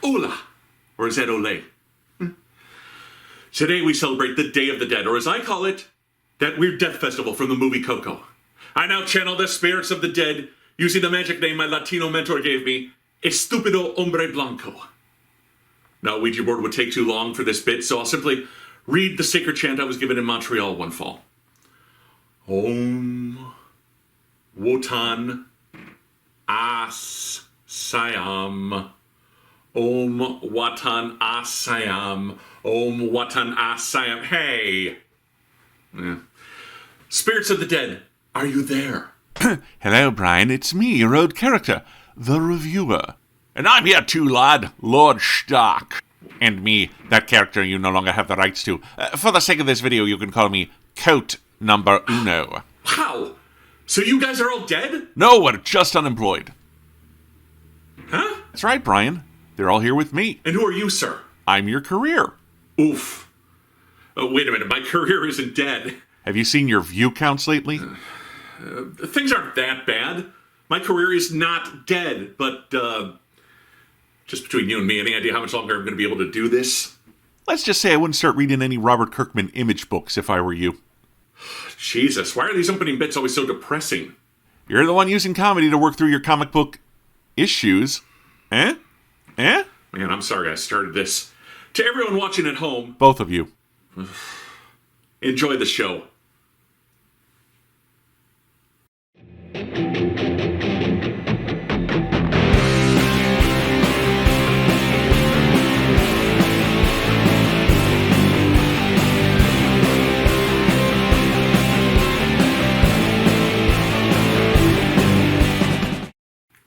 Ola. Or is that Olay? Today we celebrate the Day of the Dead, or as I call it, that weird death festival from the movie Coco. I now channel the spirits of the dead using the magic name my Latino mentor gave me, Estupido Hombre Blanco. Now, Ouija board would take too long for this bit, so I'll simply read the sacred chant I was given in Montreal one fall. Om Wotan As Sayam. Om Watan Asayam. Om Watan Asayam. Hey! Yeah. Spirits of the dead, are you there? Hello, Brian. It's me, your old character, the reviewer. And I'm here too, lad, Lord Stark. And me, that character you no longer have the rights to. For the sake of this video, you can call me Coat Number Uno. How? So you guys are all dead? No, we're just unemployed. Huh? That's right, Brian. They're all here with me. And who are you, sir? I'm your career. Oof. Oh, wait a minute, my career isn't dead. Have you seen your view counts lately? Things aren't that bad. My career is not dead, but, just between you and me, any idea how much longer I'm going to be able to do this? Let's just say I wouldn't start reading any Robert Kirkman image books if I were you. Jesus, why are these opening bits always so depressing? You're the one using comedy to work through your comic book issues. Eh? Man, I'm sorry I started this. To everyone watching at home, Both of you. enjoy the show.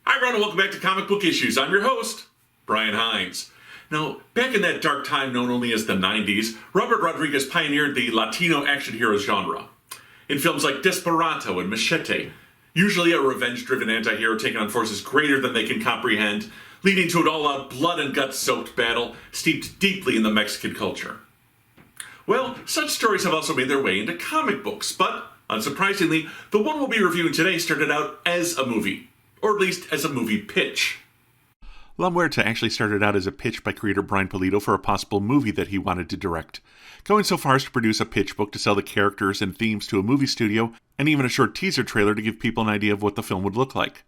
Hi everyone and welcome back to Comic Book Issues. I'm your host, Brian Heinz. Now, back in that dark time known only as the 90s, Robert Rodriguez pioneered the Latino action hero genre. In films like Desperado and Machete, usually a revenge-driven anti-hero taking on forces greater than they can comprehend, leading to an all-out blood and gut-soaked battle steeped deeply in the Mexican culture. Well, such stories have also made their way into comic books, but, unsurprisingly, the one we'll be reviewing today started out as a movie, or at least as a movie pitch. La Muerta actually started out as a pitch by creator Brian Pulido for a possible movie that he wanted to direct, going so far as to produce a pitch book to sell the characters and themes to a movie studio, and even a short teaser trailer to give people an idea of what the film would look like.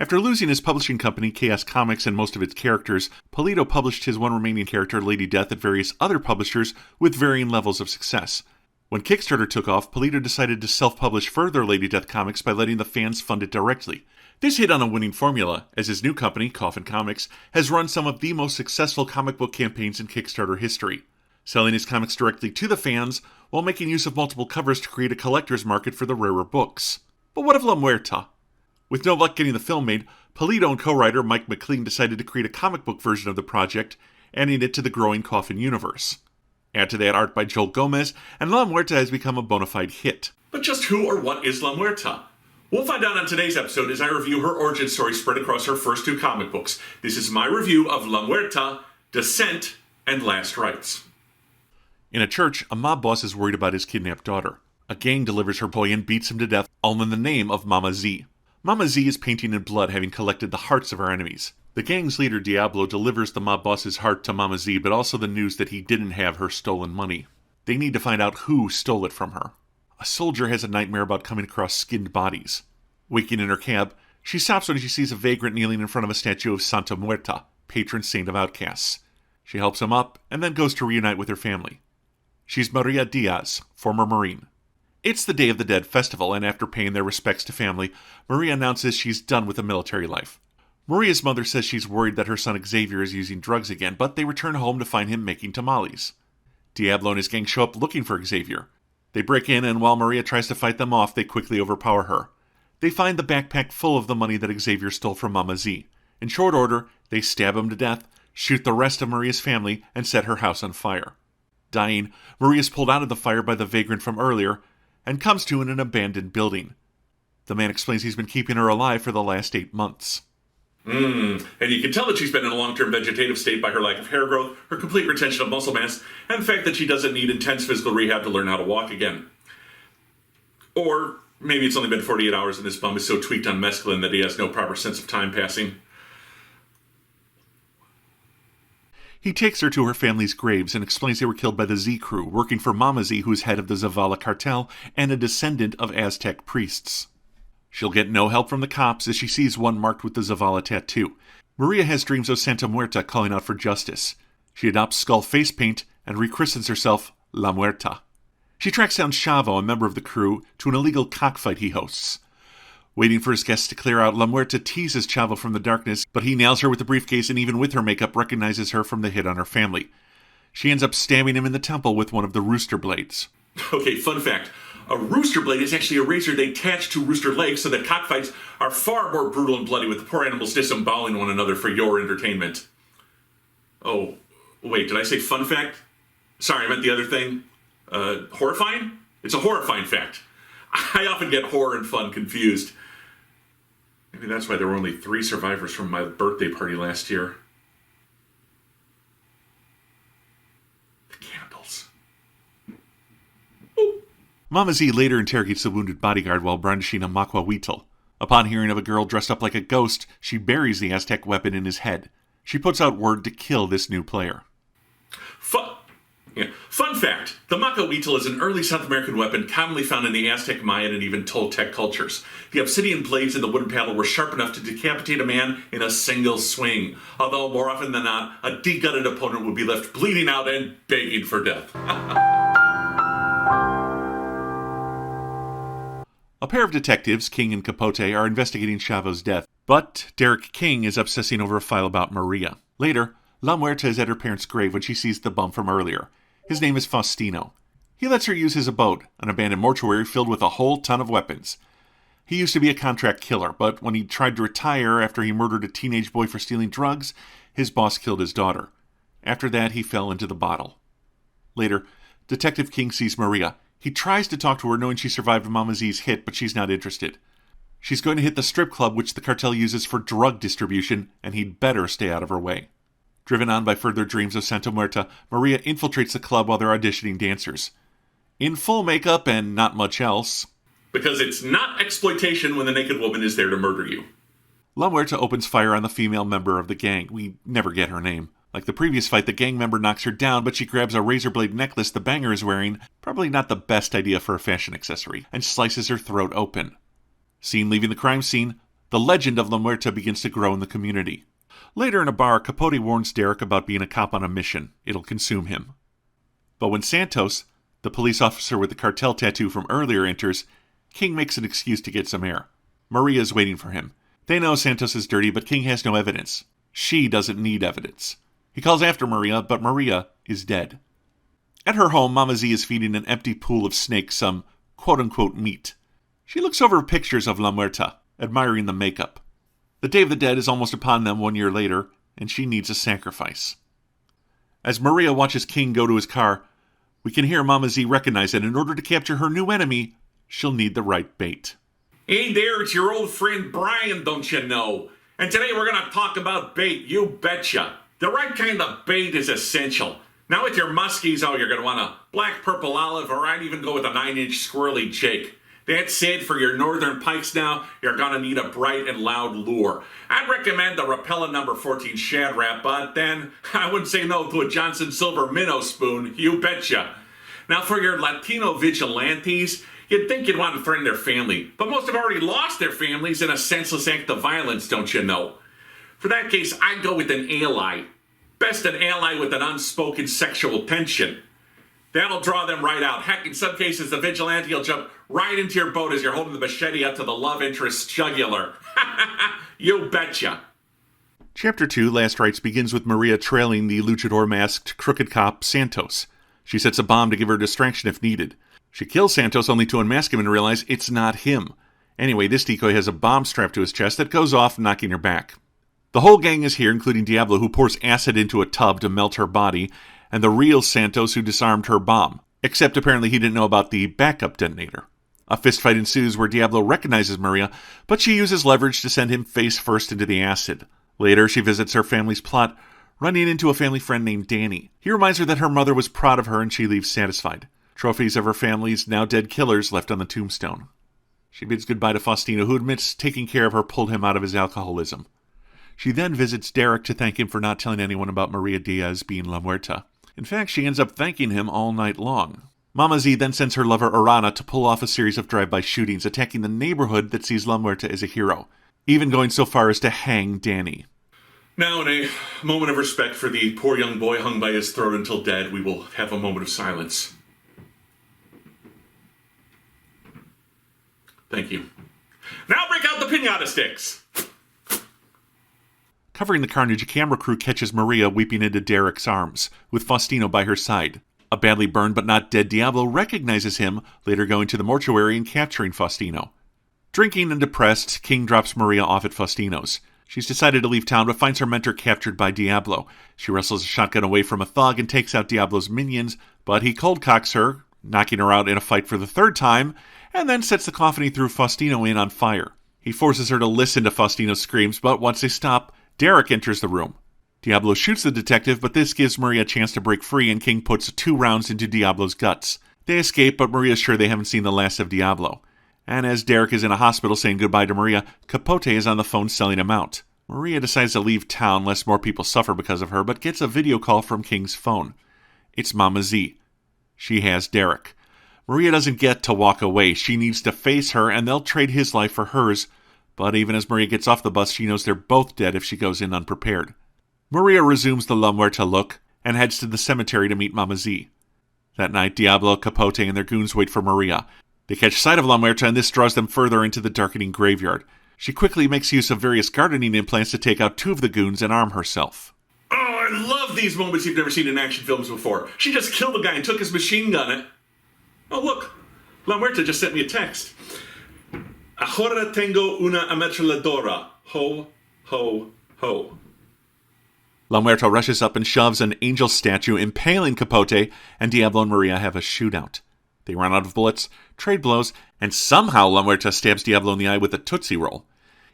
After losing his publishing company, Chaos Comics, and most of its characters, Pulido published his one remaining character, Lady Death, at various other publishers with varying levels of success. When Kickstarter took off, Pulido decided to self-publish further Lady Death comics by letting the fans fund it directly. This hit on a winning formula, as his new company, Coffin Comics, has run some of the most successful comic book campaigns in Kickstarter history, selling his comics directly to the fans while making use of multiple covers to create a collector's market for the rarer books. But what of La Muerta? With no luck getting the film made, Pulido and co-writer Mike McLean decided to create a comic book version of the project, adding it to the growing Coffin universe. Add to that art by Joel Gomez, and La Muerta has become a bona fide hit. But just who or what is La Muerta? We'll find out on today's episode as I review her origin story spread across her first two comic books. This is my review of La Muerta, Descent, and Last Rites. In a church, a mob boss is worried about his kidnapped daughter. A gang delivers her boy and beats him to death, all in the name of Mama Z. Mama Z is painting in blood, having collected the hearts of her enemies. The gang's leader, Diablo, delivers the mob boss's heart to Mama Z, but also the news that he didn't have her stolen money. They need to find out who stole it from her. A soldier has a nightmare about coming across skinned bodies. Waking in her cab, she stops when she sees a vagrant kneeling in front of a statue of Santa Muerta, patron saint of outcasts. She helps him up, and then goes to reunite with her family. She's Maria Diaz, former Marine. It's the Day of the Dead festival, and after paying their respects to family, Maria announces she's done with the military life. Maria's mother says she's worried that her son Xavier is using drugs again, but they return home to find him making tamales. Diablo and his gang show up looking for Xavier. They break in, and while Maria tries to fight them off, they quickly overpower her. They find the backpack full of the money that Xavier stole from Mama Z. In short order, they stab him to death, shoot the rest of Maria's family, and set her house on fire. Dying, Maria is pulled out of the fire by the vagrant from earlier, and comes to in an abandoned building. The man explains he's been keeping her alive for the last 8 months. And you can tell that she's been in a long-term vegetative state by her lack of hair growth, her complete retention of muscle mass, and the fact that she doesn't need intense physical rehab to learn how to walk again. Or maybe it's only been 48 hours and this bum is so tweaked on mescaline that he has no proper sense of time passing. He takes her to her family's graves and explains they were killed by the Z crew, working for Mama Z, who's head of the Zavala cartel and a descendant of Aztec priests. She'll get no help from the cops as she sees one marked with the Zavala tattoo. Maria has dreams of Santa Muerta calling out for justice. She adopts skull face paint and rechristens herself La Muerta. She tracks down Chavo, a member of the crew, to an illegal cockfight he hosts. Waiting for his guests to clear out, La Muerta teases Chavo from the darkness, but he nails her with the briefcase and even with her makeup recognizes her from the hit on her family. She ends up stabbing him in the temple with one of the rooster blades. Okay, fun fact. A rooster blade is actually a razor they attach to rooster legs so that cockfights are far more brutal and bloody with the poor animals disemboweling one another for your entertainment. Oh, wait, did I say fun fact? Sorry, I meant the other thing. Horrifying? It's a horrifying fact. I often get horror and fun confused. Maybe that's why there were only 3 survivors from my birthday party last year. The candles. Ooh. Mama Z later interrogates the wounded bodyguard while brandishing a macuahuitl. Upon hearing of a girl dressed up like a ghost, she buries the Aztec weapon in his head. She puts out word to kill this new player. Fun fact, the macuahuitl is an early South American weapon commonly found in the Aztec, Mayan, and even Toltec cultures. The obsidian blades in the wooden paddle were sharp enough to decapitate a man in a single swing, although more often than not, a de-gutted opponent would be left bleeding out and begging for death. A pair of detectives, King and Capote, are investigating Chavo's death, but Derek King is obsessing over a file about Maria. Later, La Muerta is at her parents' grave when she sees the bum from earlier. His name is Faustino. He lets her use his abode, an abandoned mortuary filled with a whole ton of weapons. He used to be a contract killer, but when he tried to retire after he murdered a teenage boy for stealing drugs, his boss killed his daughter. After that, he fell into the bottle. Later, Detective King sees Maria. He tries to talk to her knowing she survived Mama Z's hit, but she's not interested. She's going to hit the strip club which the cartel uses for drug distribution, and he'd better stay out of her way. Driven on by further dreams of Santa Muerta, Maria infiltrates the club while they're auditioning dancers. In full makeup and not much else. Because it's not exploitation when the naked woman is there to murder you. La Muerta opens fire on the female member of the gang. We never get her name. Like the previous fight, the gang member knocks her down, but she grabs a razor blade necklace the banger is wearing, probably not the best idea for a fashion accessory, and slices her throat open. Seen leaving the crime scene, the legend of La Muerta begins to grow in the community. Later in a bar, Capote warns Derek about being a cop on a mission. It'll consume him. But when Santos, the police officer with the cartel tattoo from earlier, enters, King makes an excuse to get some air. Maria is waiting for him. They know Santos is dirty, but King has no evidence. She doesn't need evidence. He calls after Maria, but Maria is dead. At her home, Mama Z is feeding an empty pool of snakes some quote-unquote meat. She looks over pictures of La Muerta, admiring the makeup. The Day of the Dead is almost upon them 1 year later, and she needs a sacrifice. As Maria watches King go to his car, we can hear Mama Z recognize that in order to capture her new enemy, she'll need the right bait. Hey there, it's your old friend Brian, don't you know? And today we're going to talk about bait, you betcha. The right kind of bait is essential. Now with your muskies, you're going to want a black, purple, olive, or I'd even go with a 9-inch squirrely jake. That said, for your northern pikes now, you're going to need a bright and loud lure. I'd recommend the Repellent number 14 Shad Rap, but then I wouldn't say no to a Johnson Silver Minnow Spoon, you betcha. Now for your Latino vigilantes, you'd think you'd want to threaten their family, but most have already lost their families in a senseless act of violence, don't you know? For that case, I'd go with an ally. Best an ally with an unspoken sexual tension. That'll draw them right out. Heck, in some cases, the vigilante will jump right into your boat as you're holding the machete up to the love interest's jugular. You betcha. Chapter 2, Last Rites, begins with Maria trailing the luchador-masked crooked cop, Santos. She sets a bomb to give her a distraction if needed. She kills Santos only to unmask him and realize it's not him. Anyway, this decoy has a bomb strapped to his chest that goes off, knocking her back. The whole gang is here, including Diablo, who pours acid into a tub to melt her body, and the real Santos who disarmed her bomb, except apparently he didn't know about the backup detonator. A fistfight ensues where Diablo recognizes Maria, but she uses leverage to send him face first into the acid. Later, she visits her family's plot, running into a family friend named Danny. He reminds her that her mother was proud of her and she leaves satisfied. Trophies of her family's now dead killers left on the tombstone. She bids goodbye to Faustino, who admits taking care of her pulled him out of his alcoholism. She then visits Derek to thank him for not telling anyone about Maria Diaz being La Muerta. In fact, she ends up thanking him all night long. Mama Z then sends her lover Arana to pull off a series of drive-by shootings, attacking the neighborhood that sees La Muerta as a hero, even going so far as to hang Danny. Now, in a moment of respect for the poor young boy hung by his throat until dead, we will have a moment of silence. Thank you. Now break out the piñata sticks! Covering the carnage, a camera crew catches Maria weeping into Derek's arms, with Faustino by her side. A badly burned but not dead Diablo recognizes him, later going to the mortuary and capturing Faustino. Drinking and depressed, King drops Maria off at Faustino's. She's decided to leave town but finds her mentor captured by Diablo. She wrestles a shotgun away from a thug and takes out Diablo's minions, but he cold-cocks her, knocking her out in a fight for the third time, and then sets the coffin he threw Faustino in on fire. He forces her to listen to Faustino's screams, but once they stop, Derek enters the room. Diablo shoots the detective, but this gives Maria a chance to break free, and King puts 2 rounds into Diablo's guts. They escape, but Maria's sure they haven't seen the last of Diablo. And as Derek is in a hospital saying goodbye to Maria, Capote is on the phone selling him out. Maria decides to leave town lest more people suffer because of her, but gets a video call from King's phone. It's Mama Z. She has Derek. Maria doesn't get to walk away. She needs to face her, and they'll trade his life for hers. But even as Maria gets off the bus, she knows they're both dead if she goes in unprepared. Maria resumes the La Muerta look and heads to the cemetery to meet Mama Z. That night, Diablo, Capote, and their goons wait for Maria. They catch sight of La Muerta, and this draws them further into the darkening graveyard. She quickly makes use of various gardening implants to take out 2 of the goons and arm herself. Oh, I love these moments you've never seen in action films before. She just killed a guy and took his machine gun. Oh, look. La Muerta just sent me a text. Ahora tengo una ametralladora. Ho, ho, ho. La Muerta rushes up and shoves an angel statue, impaling Capote, and Diablo and Maria have a shootout. They run out of bullets, trade blows, and somehow La Muerta stabs Diablo in the eye with a Tootsie Roll.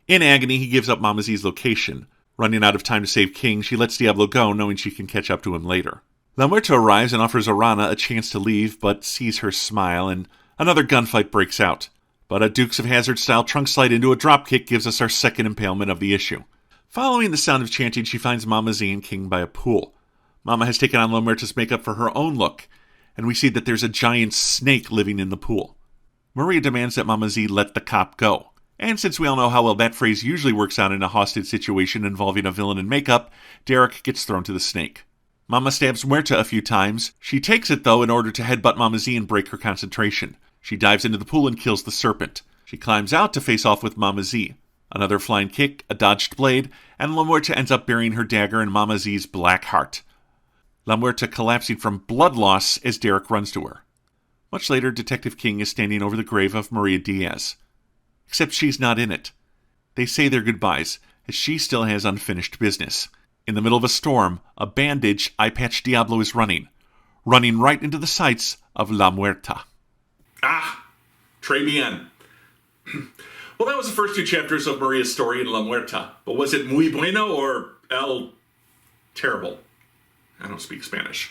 In agony, he gives up Mama Z's location. Running out of time to save King, she lets Diablo go, knowing she can catch up to him later. La Muerta arrives and offers Arana a chance to leave, but sees her smile, and another gunfight breaks out. But a Dukes of Hazzard-style trunk slide into a dropkick gives us our second impalement of the issue. Following the sound of chanting, she finds Mama Z and King by a pool. Mama has taken on La Muerta's makeup for her own look, and we see that there's a giant snake living in the pool. Maria demands that Mama Z let the cop go. And since we all know how well that phrase usually works out in a hostage situation involving a villain in makeup, Derek gets thrown to the snake. Mama stabs Muerta a few times. She takes it, though, in order to headbutt Mama Z and break her concentration. She dives into the pool and kills the serpent. She climbs out to face off with Mama Z. Another flying kick, a dodged blade, and La Muerta ends up burying her dagger in Mama Z's black heart. La Muerta collapsing from blood loss as Derek runs to her. Much later, Detective King is standing over the grave of Maria Diaz. Except she's not in it. They say their goodbyes, as she still has unfinished business. In the middle of a storm, a bandaged, eye-patched Diablo is running right into the sights of La Muerta. Ah, très bien. Well, that was the first 2 chapters of Maria's story in La Muerta. But was it muy bueno or el terrible? I don't speak Spanish.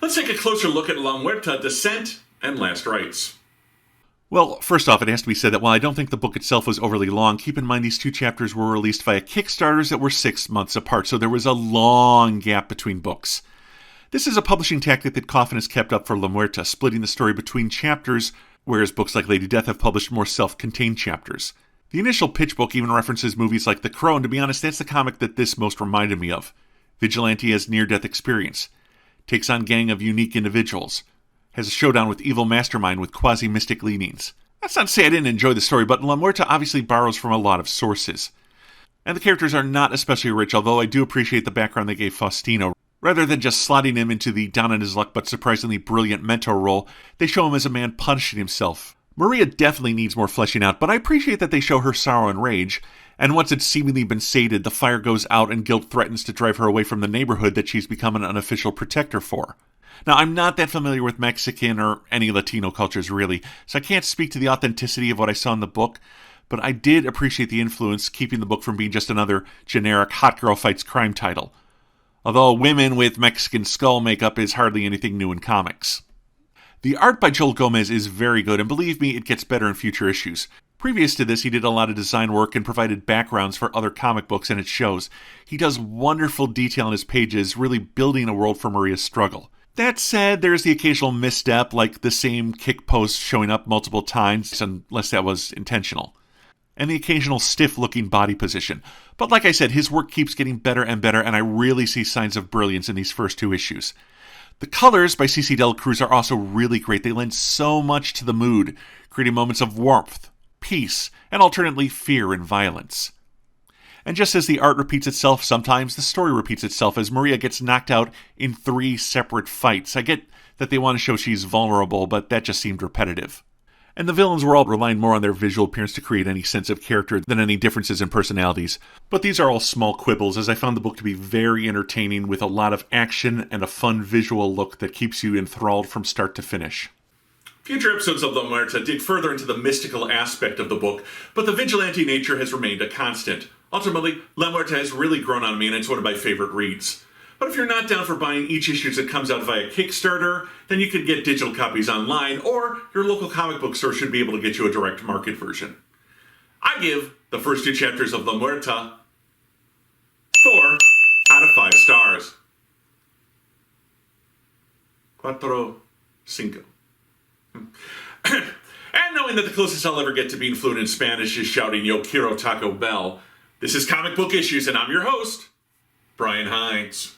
Let's take a closer look at La Muerta, Descent, and Last Rites. Well, first off, it has to be said that while I don't think the book itself was overly long, keep in mind these 2 chapters were released via Kickstarters that were 6 months apart, so there was a long gap between books. This is a publishing tactic that Coffin has kept up for La Muerta, splitting the story between chapters, whereas books like Lady Death have published more self-contained chapters. The initial pitch book even references movies like The Crow, and to be honest, that's the comic that this most reminded me of. Vigilante has near-death experience, takes on gang of unique individuals, has a showdown with evil mastermind with quasi-mystic leanings. That's not to say I didn't enjoy the story, but La Muerta obviously borrows from a lot of sources. And the characters are not especially rich, although I do appreciate the background they gave Faustino. Rather than just slotting him into the down on his luck but surprisingly brilliant mentor role, they show him as a man punishing himself. Maria definitely needs more fleshing out, but I appreciate that they show her sorrow and rage, and once it's seemingly been sated, the fire goes out and guilt threatens to drive her away from the neighborhood that she's become an unofficial protector for. Now, I'm not that familiar with Mexican or any Latino cultures really, so I can't speak to the authenticity of what I saw in the book, but I did appreciate the influence, keeping the book from being just another generic hot girl fights crime title. Although women with Mexican skull makeup is hardly anything new in comics. The art by Joel Gomez is very good, and believe me, it gets better in future issues. Previous to this, he did a lot of design work and provided backgrounds for other comic books, and it shows. He does wonderful detail in his pages, really building a world for Maria's struggle. That said, there's the occasional misstep, like the same kick post showing up multiple times, unless that was intentional, and the occasional stiff-looking body position. But like I said, his work keeps getting better and better, and I really see signs of brilliance in these first 2 issues. The colors by C.C. Delacruz are also really great. They lend so much to the mood, creating moments of warmth, peace, and alternately fear and violence. And just as the art repeats itself, sometimes the story repeats itself as Maria gets knocked out in 3 separate fights. I get that they want to show she's vulnerable, but that just seemed repetitive. And the villains were all relying more on their visual appearance to create any sense of character than any differences in personalities. But these are all small quibbles, as I found the book to be very entertaining with a lot of action and a fun visual look that keeps you enthralled from start to finish. Future episodes of La Muerta dig further into the mystical aspect of the book, but the vigilante nature has remained a constant. Ultimately, La Muerta has really grown on me, and it's one of my favorite reads. But if you're not down for buying each issue as it comes out via Kickstarter, then you can get digital copies online, or your local comic book store should be able to get you a direct market version. I give the first 2 chapters of La Muerta 4 out of 5 stars. 4, 5. And knowing that the closest I'll ever get to being fluent in Spanish is shouting Yo quiero Taco Bell, this is Comic Book Issues, and I'm your host, Brian Heinz.